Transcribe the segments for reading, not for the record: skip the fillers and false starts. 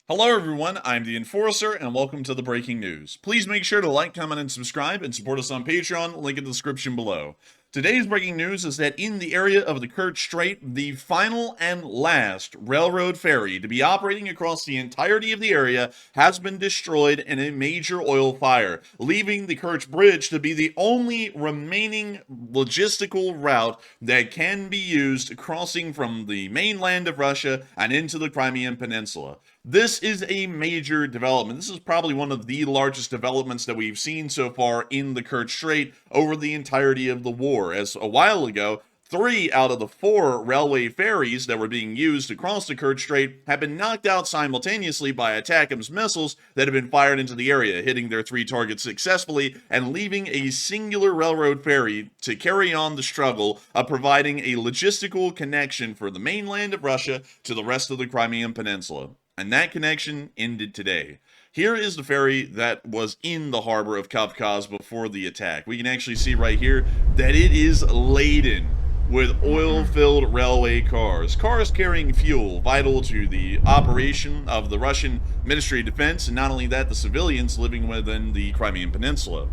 Hello everyone, I'm the Enforcer, and welcome to the breaking news. Please make sure to like, comment, and subscribe, and support us on Patreon, link in the description below. Today's breaking news is that in the area of the Kerch Strait, the final and last railroad ferry to be operating across the entirety of the area has been destroyed in a major oil fire, leaving the Kerch Bridge to be the only remaining logistical route that can be used crossing from the mainland of Russia and into the Crimean Peninsula. This is a major development. This is probably one of the largest developments that we've seen so far in the Kerch Strait over the entirety of the war, as a while ago, 3 out of the 4 railway ferries that were being used across the Kerch Strait have been knocked out simultaneously by ATACMS missiles that have been fired into the area, hitting their 3 targets successfully and leaving a singular railroad ferry to carry on the struggle of providing a logistical connection for the mainland of Russia to the rest of the Crimean Peninsula. And that connection ended today. Here is the ferry that was in the harbor of Kavkaz before the attack. We can actually see right here that it is laden with oil-filled railway cars. Cars carrying fuel, vital to the operation of the Russian Ministry of Defense, and not only that, the civilians living within the Crimean Peninsula.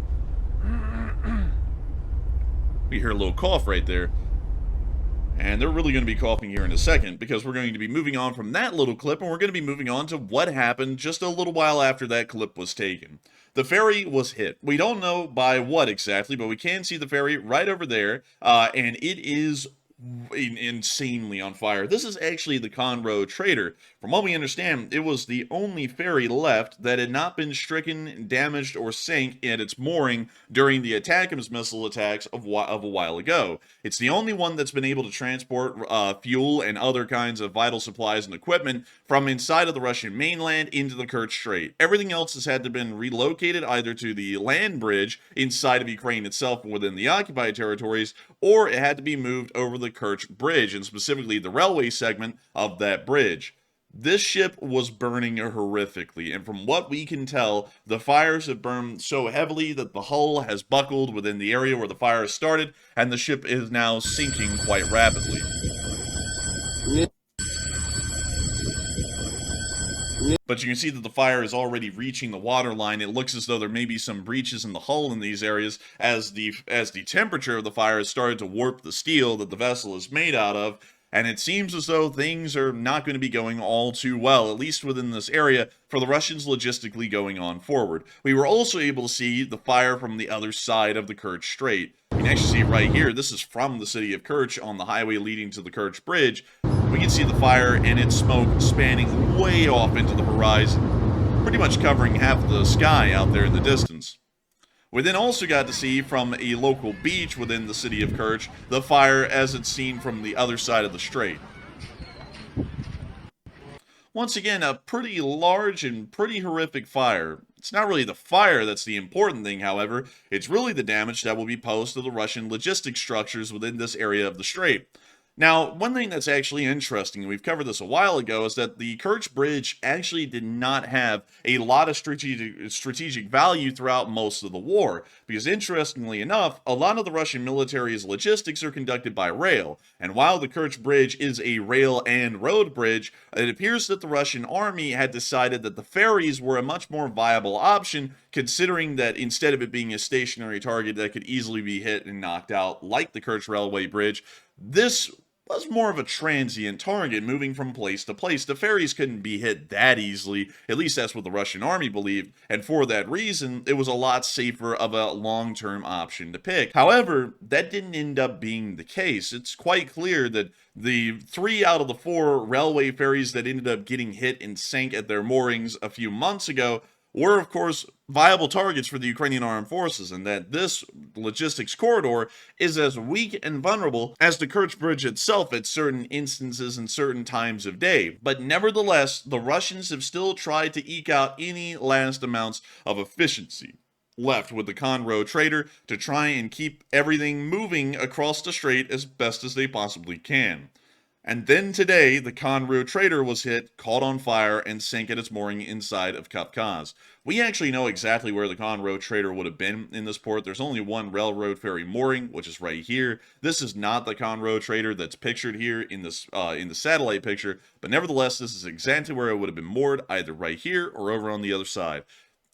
We hear a little cough right there. And they're really going to be coughing here in a second, because we're going to be moving on from that little clip, and we're going to be moving on to what happened just a little while after that clip was taken. The ferry was hit. We don't know by what exactly, but we can see the ferry right over there, and it is insanely on fire. This is actually the Conroe Trader. From what we understand, it was the only ferry left that had not been stricken, damaged, or sank at its mooring during the ATACMS missile attacks of a while ago. It's the only one that's been able to transport fuel and other kinds of vital supplies and equipment from inside of the Russian mainland into the Kerch Strait. Everything else has had to been relocated either to the land bridge inside of Ukraine itself within the occupied territories, or it had to be moved over the Kerch Bridge, and specifically the railway segment of that bridge. This ship was burning horrifically, and from what we can tell, the fires have burned so heavily that the hull has buckled within the area where the fire started, and the ship is now sinking quite rapidly. But you can see that the fire is already reaching the waterline. It looks as though there may be some breaches in the hull in these areas as the temperature of the fire has started to warp the steel that the vessel is made out of. And it seems as though things are not going to be going all too well, at least within this area, for the Russians logistically going on forward. We were also able to see the fire from the other side of the Kerch Strait. You can actually see it right here. This is from the city of Kerch on the highway leading to the Kerch Bridge. We can see the fire and its smoke spanning way off into the horizon, pretty much covering half the sky out there in the distance. We then also got to see from a local beach within the city of Kerch the fire as it's seen from the other side of the strait. Once again, a pretty large and pretty horrific fire. It's not really the fire that's the important thing, however. It's really the damage that will be posed to the Russian logistics structures within this area of the strait. Now, one thing that's actually interesting, and we've covered this a while ago, is that the Kerch Bridge actually did not have a lot of strategic value throughout most of the war, because interestingly enough, a lot of the Russian military's logistics are conducted by rail, and while the Kerch Bridge is a rail and road bridge, it appears that the Russian army had decided that the ferries were a much more viable option, considering that instead of it being a stationary target that could easily be hit and knocked out like the Kerch Railway Bridge, this was more of a transient target moving from place to place. The ferries couldn't be hit that easily, at least that's what the Russian army believed, and for that reason, it was a lot safer of a long-term option to pick. However, that didn't end up being the case. It's quite clear that the 3 out of the 4 railway ferries that ended up getting hit and sank at their moorings a few months ago were, of course, viable targets for the Ukrainian armed forces, and that this logistics corridor is as weak and vulnerable as the Kerch Bridge itself at certain instances and certain times of day. But nevertheless, the Russians have still tried to eke out any last amounts of efficiency left with the Conroe Trader to try and keep everything moving across the strait as best as they possibly can. And then today, the Conroe trader was hit, caught on fire, and sank at its mooring inside of Kafkaz. We actually know exactly where the Conroe trader would have been in this port. There's only one railroad ferry mooring, which is right here. This is not the Conroe trader that's pictured here in the satellite picture, but nevertheless, this is exactly where it would have been moored, either right here or over on the other side.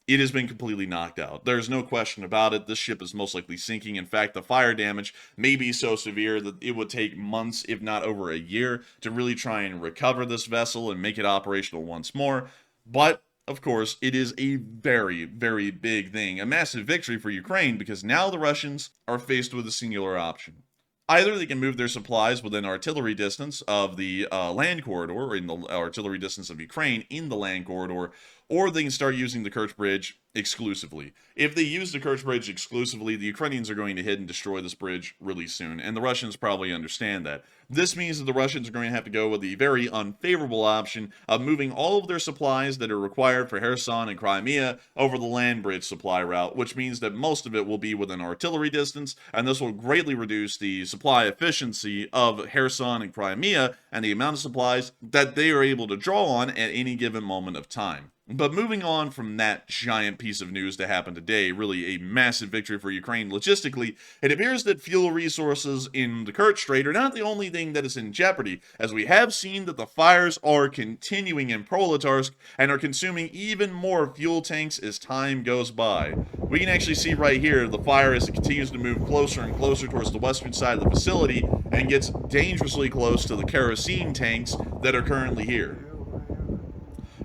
It has been completely knocked out. There's no question about it. This ship is most likely sinking. In fact, the fire damage may be so severe that it would take months, if not over a year, to really try and recover this vessel and make it operational once more. But, of course, it is a very, very big thing. A massive victory for Ukraine, because now the Russians are faced with a singular option. Either they can move their supplies within artillery distance of the land corridor, or in the artillery distance of Ukraine in the land corridor, or they can start using the Kerch Bridge exclusively. If they use the Kerch Bridge exclusively, the Ukrainians are going to hit and destroy this bridge really soon, and the Russians probably understand that. This means that the Russians are going to have to go with the very unfavorable option of moving all of their supplies that are required for Kherson and Crimea over the land bridge supply route, which means that most of it will be within artillery distance, and this will greatly reduce the supply efficiency of Kherson and Crimea and the amount of supplies that they are able to draw on at any given moment of time. But moving on from that giant piece of news that happened today, really a massive victory for Ukraine logistically, it appears that fuel resources in the Kerch Strait are not the only thing that is in jeopardy, as we have seen that the fires are continuing in Proletarsk and are consuming even more fuel tanks as time goes by. We can actually see right here the fire as it continues to move closer and closer towards the western side of the facility and gets dangerously close to the kerosene tanks that are currently here.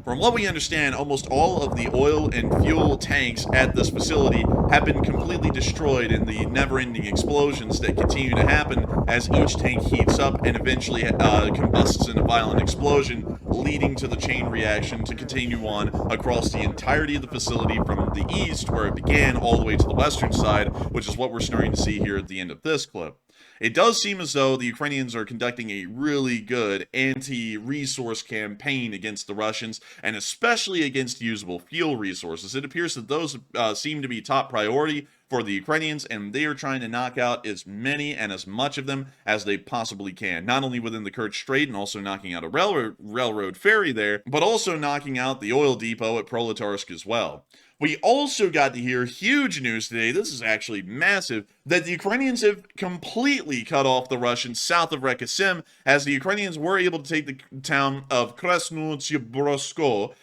From what we understand, almost all of the oil and fuel tanks at this facility have been completely destroyed in the never-ending explosions that continue to happen as each tank heats up and eventually combusts in a violent explosion, leading to the chain reaction to continue on across the entirety of the facility from the east, where it began, all the way to the western side, which is what we're starting to see here at the end of this clip. It does seem as though the Ukrainians are conducting a really good anti-resource campaign against the Russians, and especially against usable fuel resources. It appears that those seem to be top priority for the Ukrainians, and they are trying to knock out as many and as much of them as they possibly can. Not only within the Kerch Strait and also knocking out a railroad ferry there, but also knocking out the oil depot at Proletarsk as well. We also got to hear huge news today, this is actually massive, that the Ukrainians have completely cut off the Russians south of Reka Seym, as the Ukrainians were able to take the town of Krasnoyarsk,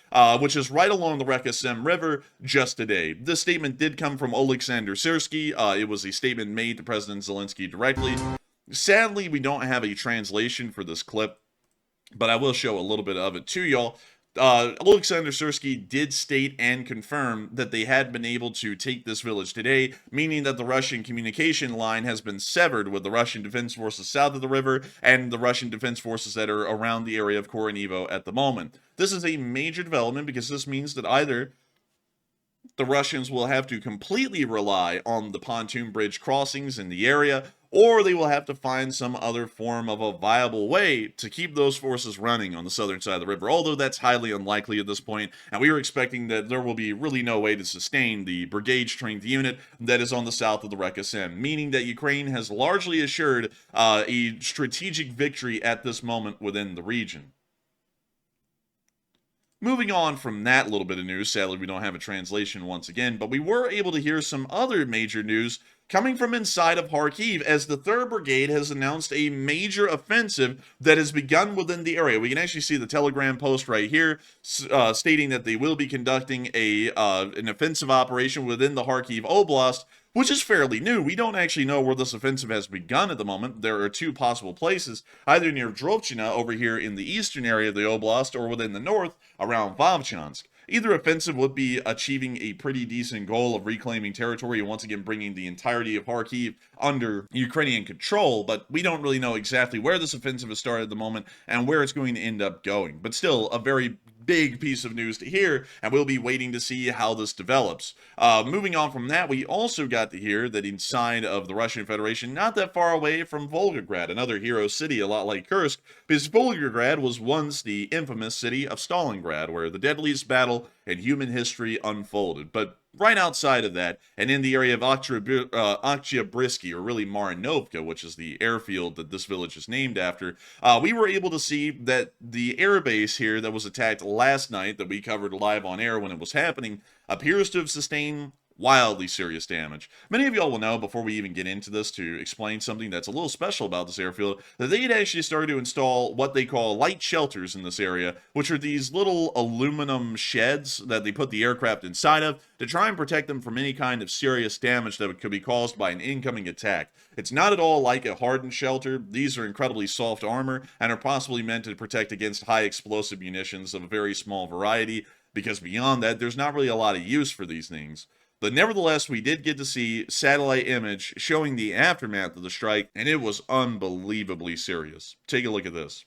which is right along the Reka Seym River, just today. This statement did come from Alexander Syrsky. It was a statement made to President Zelensky directly. Sadly, we don't have a translation for this clip, but I will show a little bit of it to y'all. Alexander Syrsky did state and confirm that they had been able to take this village today, meaning that the Russian communication line has been severed with the Russian defense forces south of the river and the Russian defense forces that are around the area of Koronivo at the moment. This is a major development because this means that either the Russians will have to completely rely on the pontoon bridge crossings in the area, or they will have to find some other form of a viable way to keep those forces running on the southern side of the river, although that's highly unlikely at this point, and we are expecting that there will be really no way to sustain the brigade-strength unit that is on the south of the Reka Seym, meaning that Ukraine has largely assured a strategic victory at this moment within the region. Moving on from that little bit of news, sadly we don't have a translation once again, but we were able to hear some other major news coming from inside of Kharkiv, as the 3rd Brigade has announced a major offensive that has begun within the area. We can actually see the telegram post right here stating that they will be conducting an offensive operation within the Kharkiv Oblast, which is fairly new. We don't actually know where this offensive has begun at the moment. There are two possible places, either near Drovchina over here in the eastern area of the Oblast, or within the north around Vovchansk. Either offensive would be achieving a pretty decent goal of reclaiming territory and once again bringing the entirety of Kharkiv under Ukrainian control, but we don't really know exactly where this offensive has started at the moment and where it's going to end up going. But still, a very big piece of news to hear, and we'll be waiting to see how this develops. Moving on from that, we also got to hear that inside of the Russian Federation, not that far away from Volgograd, another hero city a lot like Kursk, because Volgograd was once the infamous city of Stalingrad, where the deadliest battle in human history unfolded. But right outside of that, and in the area of Oktyabrysky, or really Marovka, which is the airfield that this village is named after, we were able to see that the airbase here that was attacked last night, that we covered live on air when it was happening, appears to have sustained wildly serious damage. Many of y'all will know, before we even get into this, to explain something that's a little special about this airfield, that they had actually started to install what they call light shelters in this area, which are these little aluminum sheds that they put the aircraft inside of to try and protect them from any kind of serious damage that could be caused by an incoming attack. It's not at all like a hardened shelter. These are incredibly soft armor and are possibly meant to protect against high explosive munitions of a very small variety, because beyond that, there's not really a lot of use for these things. But nevertheless, we did get to see satellite image showing the aftermath of the strike, and it was unbelievably serious. Take a look at this.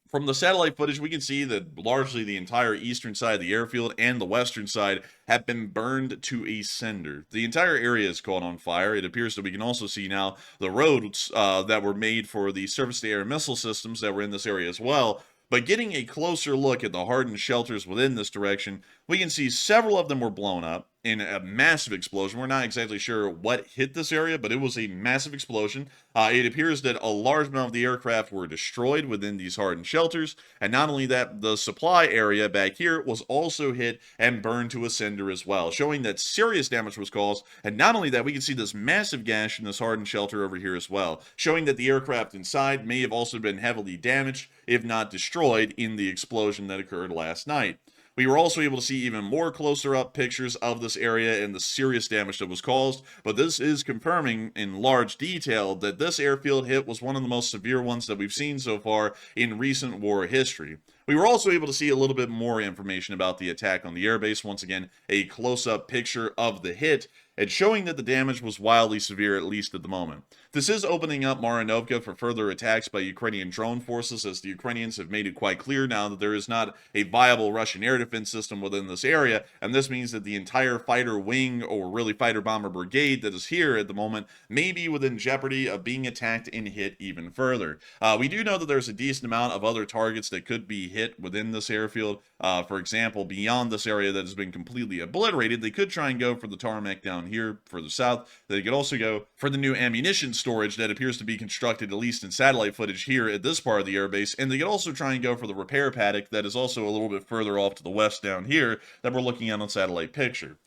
From the satellite footage, we can see that largely the entire eastern side of the airfield and the western side have been burned to a cinder. The entire area is caught on fire. It appears that we can also see now the roads that were made for the surface-to-air missile systems that were in this area as well. But getting a closer look at the hardened shelters within this direction, we can see several of them were blown up in a massive explosion. We're not exactly sure what hit this area, but it was a massive explosion. It appears that a large amount of the aircraft were destroyed within these hardened shelters. And not only that, the supply area back here was also hit and burned to a cinder as well, showing that serious damage was caused. And not only that, we can see this massive gash in this hardened shelter over here as well, showing that the aircraft inside may have also been heavily damaged, if not destroyed, in the explosion that occurred last night. We were also able to see even more closer up pictures of this area and the serious damage that was caused, but this is confirming in large detail that this airfield hit was one of the most severe ones that we've seen so far in recent war history. We were also able to see a little bit more information about the attack on the airbase. Once again, a close-up picture of the hit, and showing that the damage was wildly severe, at least at the moment. This is opening up Marovka for further attacks by Ukrainian drone forces, as the Ukrainians have made it quite clear now that there is not a viable Russian air defense system within this area, and this means that the entire fighter wing, or really fighter bomber brigade that is here at the moment, may be within jeopardy of being attacked and hit even further. We do know that there's a decent amount of other targets that could be hit within this airfield. For example, beyond this area that has been completely obliterated, they could try and go for the tarmac down here further south. They could also go for the new ammunition storage that appears to be constructed, at least in satellite footage here at this part of the airbase, and they could also try and go for the repair paddock that is also a little bit further off to the west down here that we're looking at on satellite picture.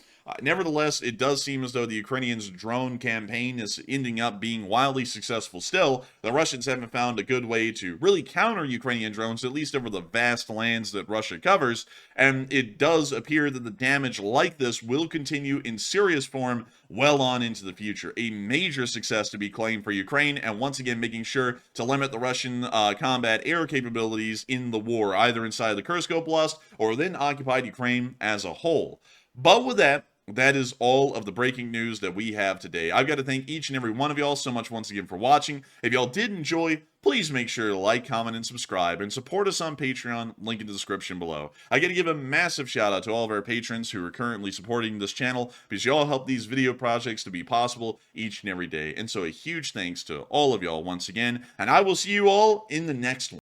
Nevertheless, it does seem as though the Ukrainians' drone campaign is ending up being wildly successful still. The Russians haven't found a good way to really counter Ukrainian drones, at least over the vast lands that Russia covers, and it does appear that the damage like this will continue in serious form well on into the future. A major success to be claimed for Ukraine, and once again making sure to limit the Russian combat air capabilities in the war, either inside the Kursk Oblast or within occupied Ukraine as a whole. But with that is all of the breaking news that we have today. I've got to thank each and every one of y'all so much once again for watching. If y'all did enjoy, please make sure to like, comment, and subscribe, and support us on Patreon, link in the description below. I got to give a massive shout out to all of our patrons who are currently supporting this channel, because y'all help these video projects to be possible each and every day. And so a huge thanks to all of y'all once again, and I will see you all in the next one.